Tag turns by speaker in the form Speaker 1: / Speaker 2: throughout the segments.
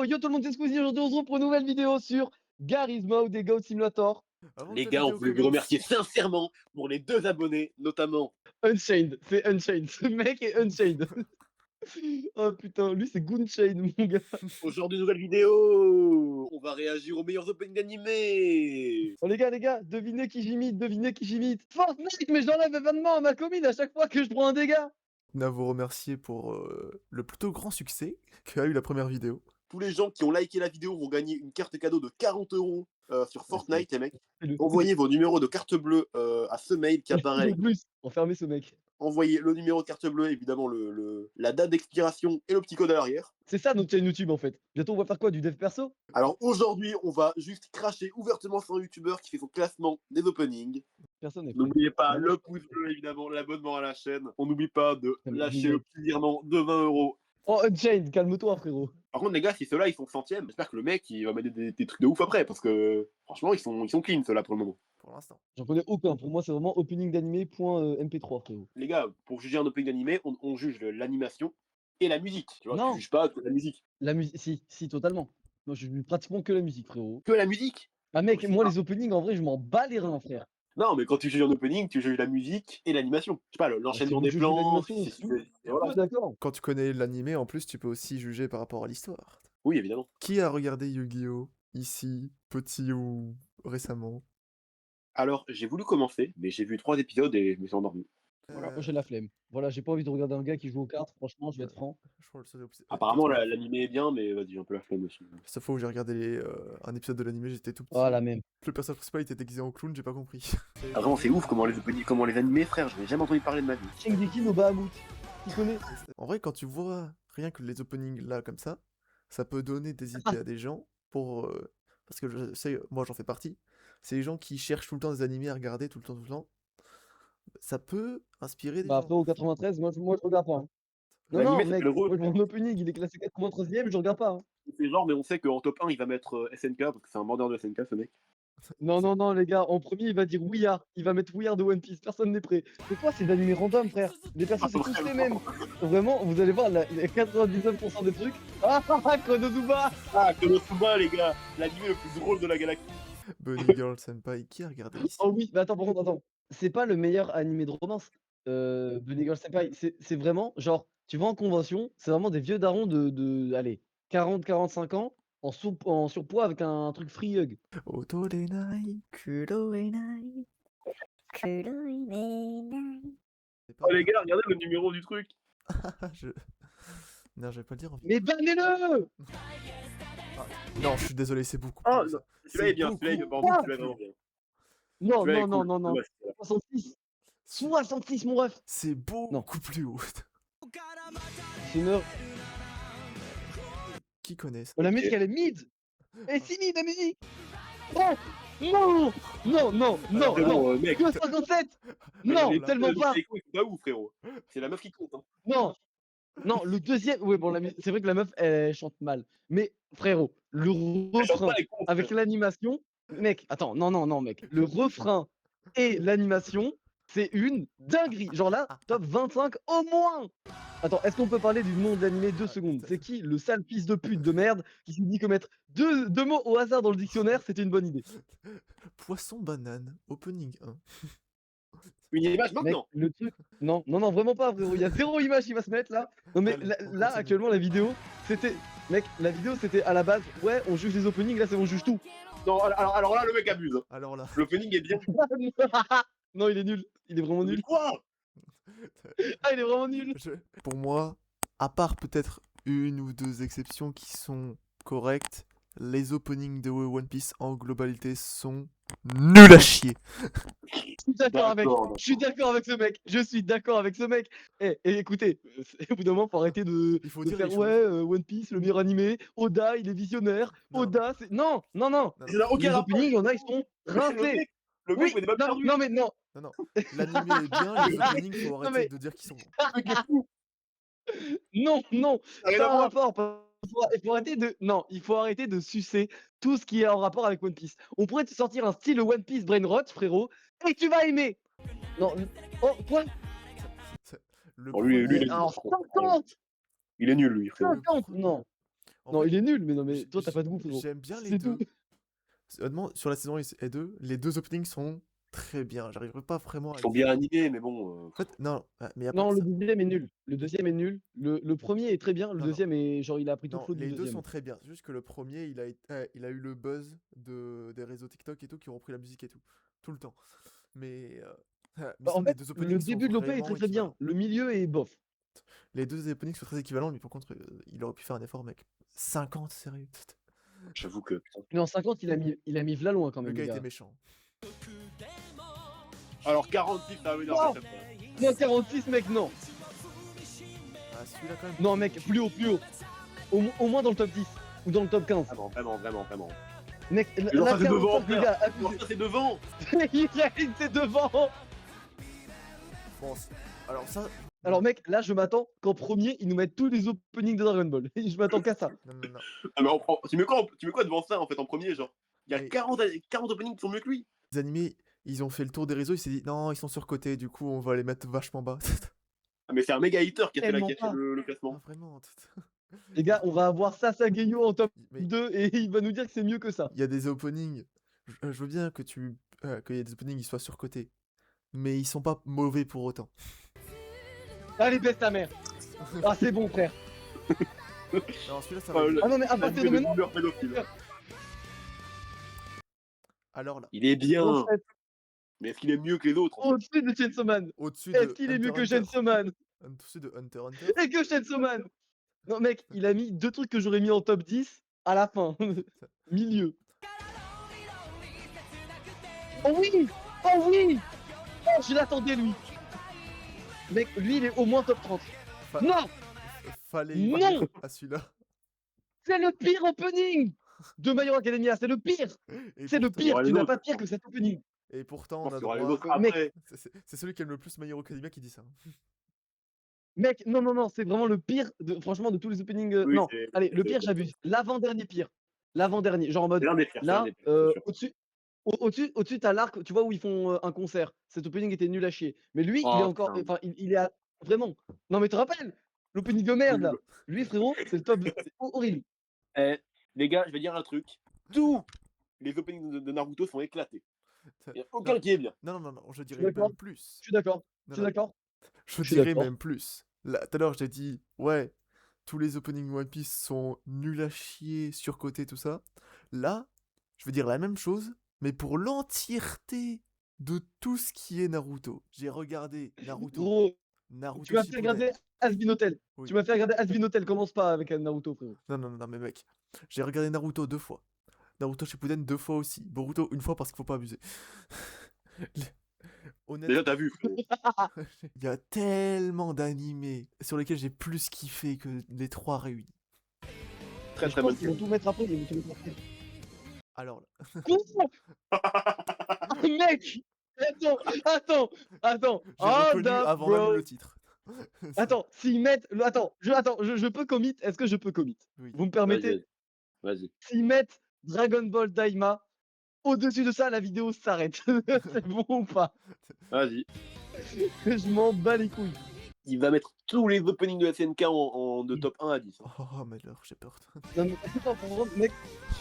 Speaker 1: Yo tout le monde, c'est Squeezie, aujourd'hui on se retrouve pour une nouvelle vidéo sur Garry's Mod et Goat Simulator.
Speaker 2: Avant que
Speaker 3: Les
Speaker 2: la
Speaker 3: gars, on
Speaker 2: vidéo
Speaker 3: voulait vous remercier
Speaker 2: commence,
Speaker 3: sincèrement pour les 2 abonnés, notamment.
Speaker 1: Unchained, c'est Unchained, ce mec est Unchained. Oh putain, lui c'est Goonchained mon gars.
Speaker 3: Aujourd'hui, nouvelle vidéo. On va réagir aux meilleurs openings d'animé.
Speaker 1: Oh les gars, devinez qui j'imite, Fortnite, mais j'enlève événement à ma commune à chaque fois que je prends un dégât.
Speaker 2: on a à vous remercier pour le plutôt grand succès qu'a eu la première vidéo.
Speaker 3: Tous les gens qui ont liké la vidéo vont gagner une carte cadeau de 40 € sur Fortnite, les mecs.
Speaker 1: Fais-le.
Speaker 3: Envoyez vos numéros de carte bleue à ce mail qui apparaît.
Speaker 1: En plus, enfermez ce mec.
Speaker 3: Envoyez le numéro de carte bleue, évidemment la date d'expiration et le petit code à l'arrière.
Speaker 1: C'est ça notre chaîne YouTube en fait. Bientôt on va faire quoi, du dev perso?
Speaker 3: Alors aujourd'hui, on va juste cracher ouvertement sur un youtubeur qui fait son classement des openings.
Speaker 1: Personne n'est prêt.
Speaker 3: N'oubliez pas
Speaker 1: Ah, moi,
Speaker 3: le
Speaker 1: je-
Speaker 3: pouce bleu, évidemment, l'abonnement à la chaîne. On n'oublie pas de
Speaker 1: mais
Speaker 3: lâcher
Speaker 1: mec.
Speaker 3: le petit virement de 20 €.
Speaker 1: Oh Unchained, calme-toi frérot.
Speaker 3: Par contre, les gars, si ceux-là ils sont centièmes, j'espère que le mec il va mettre des trucs de ouf après, parce que franchement, ils sont clean ceux-là pour le moment.
Speaker 2: Pour l'instant.
Speaker 1: J'en connais aucun, pour moi c'est vraiment openingdanimé.mp3 frérot.
Speaker 3: Les gars, pour juger un opening d'animé, on juge l'animation et la musique. Tu vois,
Speaker 1: Non.
Speaker 3: tu juges pas que la musique.
Speaker 1: La musique, si, totalement. Moi, je joue pratiquement que la musique, frérot.
Speaker 3: Que la musique.
Speaker 1: Ah, mec,
Speaker 3: Je sais
Speaker 1: moi,
Speaker 3: pas.
Speaker 1: les openings, en vrai, je m'en bats les reins, frère.
Speaker 3: Non, mais quand tu juges un opening, tu juges la musique et l'animation. Je sais pas, l'enchaînement
Speaker 1: bon,
Speaker 3: des
Speaker 1: je joue
Speaker 3: plans.
Speaker 1: l'animation
Speaker 3: si-
Speaker 1: aussi.
Speaker 3: si- et voilà.
Speaker 1: Ouais, d'accord.
Speaker 2: Quand tu connais l'animé, en plus, tu peux aussi juger par rapport à l'histoire.
Speaker 3: Oui, évidemment.
Speaker 2: Qui a regardé Yu-Gi-Oh! Ici, petit ou récemment?
Speaker 3: Alors, j'ai voulu commencer, mais j'ai vu 3 épisodes et je me suis endormi. Voilà.
Speaker 1: Moi, j'ai la flemme. Voilà, j'ai pas envie de regarder un gars qui joue aux cartes, franchement, je vais être franc.
Speaker 2: Je crois que c'est
Speaker 3: Apparemment, l'animé est bien, mais vas-y, j'ai un peu la flemme aussi.
Speaker 2: Cette fois où j'ai regardé un épisode de l'animé, j'étais tout petit.
Speaker 1: Ah, la même.
Speaker 2: Le personnage principal était déguisé en clown, j'ai pas compris.
Speaker 3: Ah, vraiment, c'est ouf comment les animés, frère, j'en ai jamais entendu parler de ma vie.
Speaker 1: Shingeki no Bahamut. Tu connais?
Speaker 2: En vrai, quand tu vois rien que les openings là comme ça peut donner des idées à des gens pour parce que je sais, moi j'en fais partie. C'est les gens qui cherchent tout le temps des animés à regarder tout le temps. Ça peut inspirer des
Speaker 1: Bah,
Speaker 2: gens.
Speaker 1: après, au 93, moi, je regarde pas. Hein. Non,
Speaker 3: L'animé,
Speaker 1: non,
Speaker 3: ça fait
Speaker 1: mec,
Speaker 3: le
Speaker 1: moi, mon opening, il est classé 93e, je regarde pas. Hein.
Speaker 3: c'est genre, mais on sait qu'en top 1, il va mettre SNK, parce que c'est un vendeur de SNK, ce mec.
Speaker 1: Non, les gars, en premier, il va dire We Are. Il va mettre We Are de One Piece, personne n'est prêt. C'est quoi, c'est d'animés random, frère? Les persos, c'est tous les mêmes. Vraiment, vous allez voir, les 99% des trucs. Ah, Konosuba!
Speaker 3: Ah, Konosuba, les gars, l'animé le plus drôle de la galaxie.
Speaker 2: Bunny Girl Senpai, qui a regardé ici?
Speaker 1: Oh oui, mais attends, par contre, attends. C'est pas le meilleur animé de romance. Bunny Girl Senpai. C'est vraiment, genre, tu vas en convention, c'est vraiment des vieux darons allez, 40-45 ans, en surpoids avec un truc free hug.
Speaker 2: Otorenai, kuroenai. C'est pas
Speaker 3: Oh, les gars, regardez le numéro du truc.
Speaker 2: je... Non, je vais pas le dire en fait.
Speaker 1: Mais bannez-le!
Speaker 2: Non, je suis désolé, c'est beaucoup.
Speaker 3: Ah,
Speaker 2: plus.
Speaker 3: non, celui-là est bien, celui-là est
Speaker 2: beaucoup
Speaker 3: vraiment bien.
Speaker 1: Non,
Speaker 3: Celui-là est
Speaker 1: non,
Speaker 3: cool.
Speaker 1: non, non, non.
Speaker 3: Ouais, c'est là.
Speaker 1: 66. 66, mon ref.
Speaker 2: C'est beaucoup plus haut.
Speaker 1: Summer.
Speaker 2: Qui connaît ça?
Speaker 1: Oh, la musique, elle est mid. Et si mid, la musique. Oh non, non, non, non, non.
Speaker 3: Mec,
Speaker 1: Que 57. Non,
Speaker 2: là,
Speaker 1: tellement pas.
Speaker 3: C'est pas ouf, frérot. C'est la meuf qui compte. Hein.
Speaker 1: Non, non, le deuxième. Ouais, bon, c'est vrai que la meuf, elle chante mal. Mais frérot, le
Speaker 3: Elle chante
Speaker 1: refrain
Speaker 3: pas, elle compte,
Speaker 1: avec
Speaker 3: frère.
Speaker 1: l'animation, mec, attends, non, mec. Le refrain et l'animation, c'est une dinguerie. Genre là, top 25 au moins. Attends, est-ce qu'on peut parler du nom de l'animé 2 secondes? C'est qui le sale fils de pute de merde qui s'est dit que mettre deux mots au hasard dans le dictionnaire, c'était une bonne idée?
Speaker 2: Poisson banane, opening 1.
Speaker 3: Une image
Speaker 1: Mec,
Speaker 3: maintenant.
Speaker 1: le truc. Non, vraiment pas, frérot. Il y a 0 image qui va se mettre là. Non, mais
Speaker 2: Allez,
Speaker 1: là,
Speaker 2: on
Speaker 1: là,
Speaker 2: continue.
Speaker 1: actuellement, la vidéo, c'était. Mec, la vidéo, c'était à la base. Ouais, on juge les openings, là, c'est on juge tout.
Speaker 3: Non, alors là, le mec abuse. Hein.
Speaker 2: Alors là,
Speaker 3: L'opening est bien.
Speaker 1: Non, il est nul. Il est vraiment nul.
Speaker 3: Quoi?
Speaker 1: Ah, il est vraiment nul.
Speaker 2: pour moi, à part peut-être une ou deux exceptions qui sont correctes, les openings de One Piece en globalité sont nuls à chier.
Speaker 1: Je suis d'accord avec. Je suis d'accord avec ce mec. Je suis d'accord avec ce mec. Et écoutez, au bout d'un moment, faut arrêter de,
Speaker 2: Il faut
Speaker 1: de
Speaker 2: dire
Speaker 1: faire
Speaker 2: les
Speaker 1: ouais, One Piece, le meilleur animé. Oda, il est visionnaire.
Speaker 2: Non.
Speaker 1: Oda, c'est. Non.
Speaker 3: Ça n'a aucun
Speaker 1: Les
Speaker 3: rapport.
Speaker 1: openings, il y en a, ils sont rincés.
Speaker 3: Le mec met des balles
Speaker 1: non,
Speaker 3: perdues.
Speaker 1: non, mais non.
Speaker 2: Non, l'animé est bien, les openings, faut
Speaker 1: Non,
Speaker 2: arrêter
Speaker 1: mais-
Speaker 2: de dire qu'ils sont bons.
Speaker 3: Le mec est fou.
Speaker 1: Non,
Speaker 3: Ça a rien
Speaker 1: ça
Speaker 3: à
Speaker 1: a un
Speaker 3: voir.
Speaker 1: rapport. Il faut arrêter de. Non, il faut arrêter de sucer tout ce qui est en rapport avec One Piece. On pourrait te sortir un style One Piece brain rot, frérot, et tu vas aimer. Non. Oh, quoi?
Speaker 2: Le
Speaker 3: Oh, lui,
Speaker 2: premier-
Speaker 3: il est nul.
Speaker 1: Alors, 50
Speaker 3: Il est nul, lui, frérot.
Speaker 1: 50 Non.
Speaker 2: En
Speaker 1: Non,
Speaker 2: fait,
Speaker 1: il est nul, mais non, mais
Speaker 2: j-
Speaker 1: toi, t'as
Speaker 2: j-
Speaker 1: pas de goût, frérot.
Speaker 2: j'aime bien les
Speaker 1: C'est tout.
Speaker 2: deux. Honnêtement, sur la saison 1 et 2, les deux openings sont très bien. J'arriverai pas vraiment
Speaker 3: Ils
Speaker 2: à
Speaker 3: sont
Speaker 2: dire.
Speaker 3: bien animés, mais bon.
Speaker 2: En fait, non, mais y a pas
Speaker 1: Non,
Speaker 2: que
Speaker 1: le
Speaker 2: ça.
Speaker 1: deuxième est nul. Le deuxième est nul. Le premier est très bien. Le
Speaker 2: Non, non.
Speaker 1: deuxième est genre, il a pris tout le
Speaker 2: Non,
Speaker 1: flow du
Speaker 2: les deux
Speaker 1: deuxième.
Speaker 2: sont très bien. C'est juste que le premier, il a eu le buzz des réseaux TikTok et tout qui ont repris la musique et tout. Tout le temps. Mais, mais
Speaker 1: Bah, en
Speaker 2: sinon, les
Speaker 1: fait,
Speaker 2: deux
Speaker 1: le
Speaker 2: openings sont
Speaker 1: début de l'OP est
Speaker 2: vraiment
Speaker 1: très très bien.
Speaker 2: équivalents.
Speaker 1: Le milieu est bof.
Speaker 2: Les deux openings sont très équivalents, mais par contre, il aurait pu faire un effort, mec. 50, sérieux.
Speaker 3: J'avoue que. Putain.
Speaker 1: Mais en 50, il a mis v'là loin quand
Speaker 2: Le
Speaker 1: même,
Speaker 2: gars
Speaker 1: les
Speaker 2: était
Speaker 1: gars.
Speaker 2: méchant.
Speaker 3: Alors 46, ça va m'énerver
Speaker 1: Wow.
Speaker 3: cette fois.
Speaker 1: Non, 46, mec, non.
Speaker 2: Ah, celui-là, quand même.
Speaker 1: Non, mec, plus haut, plus haut. Au moins dans le top 10. Ou dans le top 15.
Speaker 3: Vraiment.
Speaker 1: Mec,
Speaker 3: Mais genre,
Speaker 1: là,
Speaker 3: ça c'est devant,
Speaker 1: 45, les gars,
Speaker 3: Genre, ça c'est devant.
Speaker 1: il c'est devant.
Speaker 2: Bon, alors ça.
Speaker 1: Alors, mec, là, je m'attends qu'en premier, ils nous mettent tous les openings de Dragon Ball. Je m'attends qu'à ça.
Speaker 2: Non.
Speaker 3: Ah, mais on prend... tu mets quoi devant ça en fait en premier, genre? Il y a
Speaker 2: Mais-
Speaker 3: 40 openings qui sont mieux que lui.
Speaker 2: Les animés, ils ont fait le tour des réseaux, ils s'est dit non, ils sont surcotés, du coup, on va les mettre vachement bas.
Speaker 3: Ah, mais c'est un méga hater qui a fait,
Speaker 1: Tellement
Speaker 3: qui a fait
Speaker 1: pas.
Speaker 3: le
Speaker 2: Ah,
Speaker 3: classement.
Speaker 2: vraiment.
Speaker 1: Les gars, on va avoir Sasageyo en top
Speaker 2: Mais
Speaker 1: 2 et il va nous dire que c'est mieux que ça.
Speaker 2: il y a des openings. Je veux bien que qu'il y ait des openings qui soient surcotés. Mais ils sont pas mauvais pour autant.
Speaker 1: Allez, baisse ta mère. Ah, c'est bon, frère.
Speaker 2: Non, celui-là, ça
Speaker 3: Ah,
Speaker 2: va.
Speaker 3: le-
Speaker 1: Ah non, mais à partir de maintenant,
Speaker 3: boomer pédophile.
Speaker 2: Alors là,
Speaker 3: Il est bien,
Speaker 1: en fait,
Speaker 3: mais est-ce qu'il est mieux que les autres en fait?
Speaker 1: au-dessus de Chainsaw Man.
Speaker 2: au-dessus
Speaker 1: Est-ce
Speaker 2: de
Speaker 1: qu'il est mieux que
Speaker 2: Hunter x
Speaker 1: Chainsaw Man?
Speaker 2: Hunter. Au-dessus de Hunter x Hunter.
Speaker 1: Et que Chainsaw Man? Non, mec, il a mis deux trucs que j'aurais mis en top 10 à la fin. Milieu. Oh oui! Oh oui! Oh, je l'attendais, lui. Mec, lui, il est au moins top 30.
Speaker 2: Fa-
Speaker 1: Non!
Speaker 2: Fallait
Speaker 1: Non!
Speaker 2: y venir à celui-là.
Speaker 1: C'est le pire opening de My Hero Academia, c'est le pire!
Speaker 2: Et
Speaker 1: C'est le
Speaker 2: pourtant-
Speaker 1: pire,
Speaker 3: Ouais,
Speaker 1: tu
Speaker 3: les
Speaker 1: n'as
Speaker 3: autres.
Speaker 1: pas pire que cet opening.
Speaker 2: Et pourtant,
Speaker 3: Je
Speaker 2: on
Speaker 3: pense
Speaker 2: a
Speaker 3: qu'il y aura les
Speaker 2: droit.
Speaker 3: autres
Speaker 1: Mec.
Speaker 3: après.
Speaker 2: C'est celui qui aime le plus My Hero Academia qui dit ça.
Speaker 1: Mec, non, c'est vraiment le pire, franchement, de tous les openings.
Speaker 3: Oui,
Speaker 1: Non,
Speaker 3: c'est-
Speaker 1: allez, le
Speaker 3: c'est-
Speaker 1: pire, j'abuse. L'avant-dernier pire. L'avant-dernier, genre en mode,
Speaker 3: C'est l'un des pires, c'est l'un
Speaker 1: là,
Speaker 3: des pires, c'est sûr.
Speaker 1: au-dessus, t'as l'arc, tu vois, où ils font un concert. Cet opening était nul à chier. Mais lui, il est
Speaker 3: Oh,
Speaker 1: encore.
Speaker 3: putain.
Speaker 1: Enfin, il est à. Vraiment. Non, mais tu te rappelles? L'opening de merde, là. Lui, frérot, c'est le top. C'est horrible.
Speaker 3: Eh, les gars, je vais dire un truc. Tous les openings de Naruto sont éclatés. Il n'y a aucun
Speaker 2: Non.
Speaker 3: qui est bien.
Speaker 2: Non, je
Speaker 1: suis
Speaker 2: dirais
Speaker 1: d'accord.
Speaker 2: même plus.
Speaker 1: Je suis d'accord.
Speaker 2: Non,
Speaker 1: Je suis
Speaker 2: non,
Speaker 1: d'accord.
Speaker 2: je
Speaker 1: Je suis
Speaker 2: dirais
Speaker 1: d'accord.
Speaker 2: même plus. Là, tout à l'heure, j'ai dit, ouais, tous les openings One Piece sont nuls à chier, surcotés, tout ça. Là, je veux dire la même chose, mais pour l'entièreté de tout ce qui est Naruto. J'ai regardé Naruto.
Speaker 1: Gros,
Speaker 2: Naruto
Speaker 1: tu m'as fait
Speaker 2: Shippuden.
Speaker 1: regarder Asbin Hotel.
Speaker 2: Oui.
Speaker 1: Tu m'as fait regarder Asbin Hotel. Commence pas avec un Naruto, frérot.
Speaker 2: Non, mais mec, j'ai regardé Naruto 2 fois. Naruto Shippuden 2 fois aussi. Boruto 1 fois parce qu'il faut pas abuser. Honnêtement,
Speaker 3: Déjà, t'as vu, frérot.
Speaker 2: il y a tellement d'animés sur lesquels j'ai plus kiffé que les 3 réunis.
Speaker 3: Très
Speaker 1: Je
Speaker 3: très
Speaker 1: pense
Speaker 3: bonne
Speaker 1: qu'ils vont
Speaker 3: série.
Speaker 1: tout mettre après. Ils vont tout mettre après.
Speaker 2: Alors là,
Speaker 1: Oh, mec! Attends!
Speaker 2: j'ai
Speaker 1: Hold
Speaker 2: reconnu
Speaker 1: up,
Speaker 2: avant même
Speaker 1: bro!
Speaker 2: le titre.
Speaker 1: Attends, s'ils mettent. Attends, je peux commit. Est-ce que je peux commit?
Speaker 2: Oui.
Speaker 1: Vous me permettez?
Speaker 3: Vas-y.
Speaker 1: S'ils mettent Dragon Ball Daima, au-dessus de ça, la vidéo s'arrête. C'est bon ou pas?
Speaker 3: Vas-y.
Speaker 1: Je m'en bats les couilles.
Speaker 3: Il va mettre tous les openings de SNK de top 1 à 10. hein.
Speaker 2: Oh, mais alors, j'ai peur.
Speaker 1: Non, mais attends, pour vrai,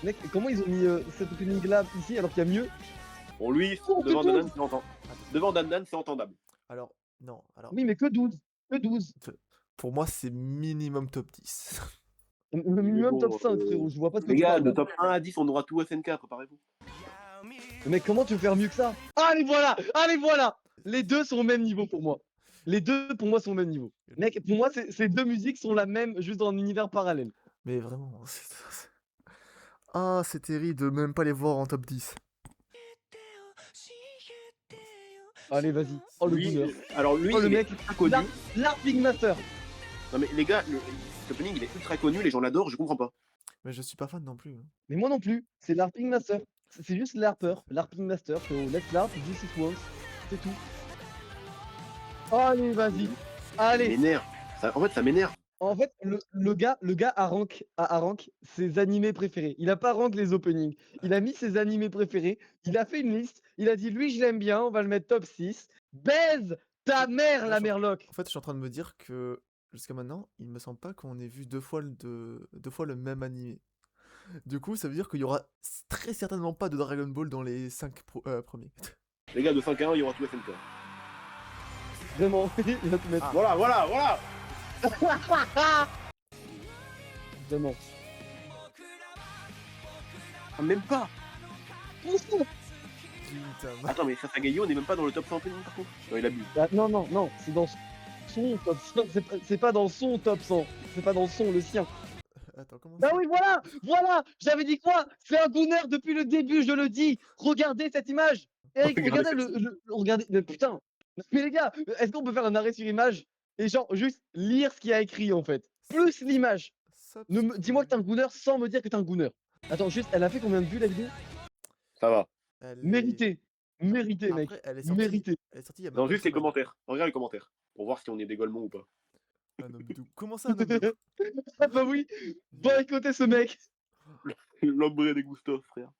Speaker 1: mec, comment ils ont mis cet opening là ici alors qu'il y a mieux?
Speaker 3: Pour lui,
Speaker 1: Oh,
Speaker 3: devant
Speaker 1: que
Speaker 3: Dandan, c'est entendable. Devant Dandan, c'est entendable.
Speaker 2: Alors, non, alors,
Speaker 1: Oui, mais que 12. Que 12.
Speaker 2: pour moi, c'est minimum top 10.
Speaker 1: Le
Speaker 3: Mais
Speaker 1: minimum
Speaker 3: bon,
Speaker 1: top 5, frérot. Je vois pas de quoi
Speaker 3: Les
Speaker 1: tu
Speaker 3: gars,
Speaker 1: parles.
Speaker 3: de top 1 à 10, on aura tout SNK, préparez-vous.
Speaker 1: Mais mec, comment tu veux faire mieux que ça? Allez, voilà! Allez, voilà! Les deux sont au même niveau pour moi. Les deux, pour moi, sont au même niveau. Mec, pour moi, ces deux musiques sont la même, juste dans un univers parallèle.
Speaker 2: Mais vraiment, ah, c'est terrible de même pas les voir en top 10.
Speaker 1: Allez, vas-y. Oh, le
Speaker 3: Lui,
Speaker 1: bonheur.
Speaker 3: alors lui,
Speaker 1: Oh, le
Speaker 3: il est
Speaker 1: mec,
Speaker 3: ultra connu.
Speaker 1: l'Arping Master.
Speaker 3: Non mais les gars, cet opening, il est ultra connu, les gens l'adorent, je comprends pas.
Speaker 2: Mais je suis pas fan non plus. Hein.
Speaker 1: Mais moi non plus. C'est l'Arping Master. C'est juste l'Harper. L'Arping Master, frérot. Let's LARP, this is once. C'est tout. Allez, vas-y.
Speaker 3: Ça
Speaker 1: Allez.
Speaker 3: m'énerve. En fait, ça m'énerve.
Speaker 1: En fait, le gars a rank ses animés préférés. Il a pas rank les openings. Il a mis ses animés préférés. Il a fait une liste. Il a dit, lui, je l'aime bien. On va le mettre top 6. Baise ta mère,
Speaker 2: Là,
Speaker 1: la
Speaker 2: je-
Speaker 1: merloc.
Speaker 2: En fait, je suis en train de me dire que jusqu'à maintenant, il me semble pas qu'on ait vu deux fois le même animé. Du coup, ça veut dire qu'il y aura très certainement pas de Dragon Ball dans les 5 premiers.
Speaker 3: Les gars, de 5 à 1, il y aura tout SNK.
Speaker 1: Vraiment, il va te mettre.
Speaker 3: Voilà, voilà, voilà.
Speaker 1: Vraiment.
Speaker 3: Ah, même pas.
Speaker 2: Putain,
Speaker 3: Attends, mais Sasagayo, on est même pas dans le top 100 opening par contre. Non, il abuse.
Speaker 1: Ah, non, non, non, c'est dans son top 100. C'est pas dans son top 100. C'est pas dans son, le sien.
Speaker 2: attends, comment
Speaker 1: Bah
Speaker 2: ça?
Speaker 1: oui, voilà, voilà. J'avais dit quoi? C'est un Gunner depuis le début, je le dis. Regardez cette image. Eric,
Speaker 3: Regardez
Speaker 1: regardez regardez. Mais putain. Mais les gars, est-ce qu'on peut faire un arrêt sur image et genre juste lire ce qu'il y a écrit en fait? Plus l'image. Dis-moi que t'es un Gunner sans me dire que t'es un Gunner. Attends, juste, elle a fait combien de vues la vidéo?
Speaker 3: Ça va.
Speaker 2: Elle est-
Speaker 1: Mérité. Mérité, mec.
Speaker 2: Après, elle est sortie.
Speaker 1: Mérité.
Speaker 2: Elle est sortie il y a même
Speaker 3: Non,
Speaker 2: pas
Speaker 3: juste
Speaker 2: une
Speaker 3: les
Speaker 2: semaine.
Speaker 3: commentaires. Regarde les commentaires. Pour voir si on est des golemons ou pas.
Speaker 2: Un homme doux. Comment ça, un homme doux?
Speaker 1: Ah bah oui. Boycottez ce mec.
Speaker 3: L'ombre des Gustos, frère.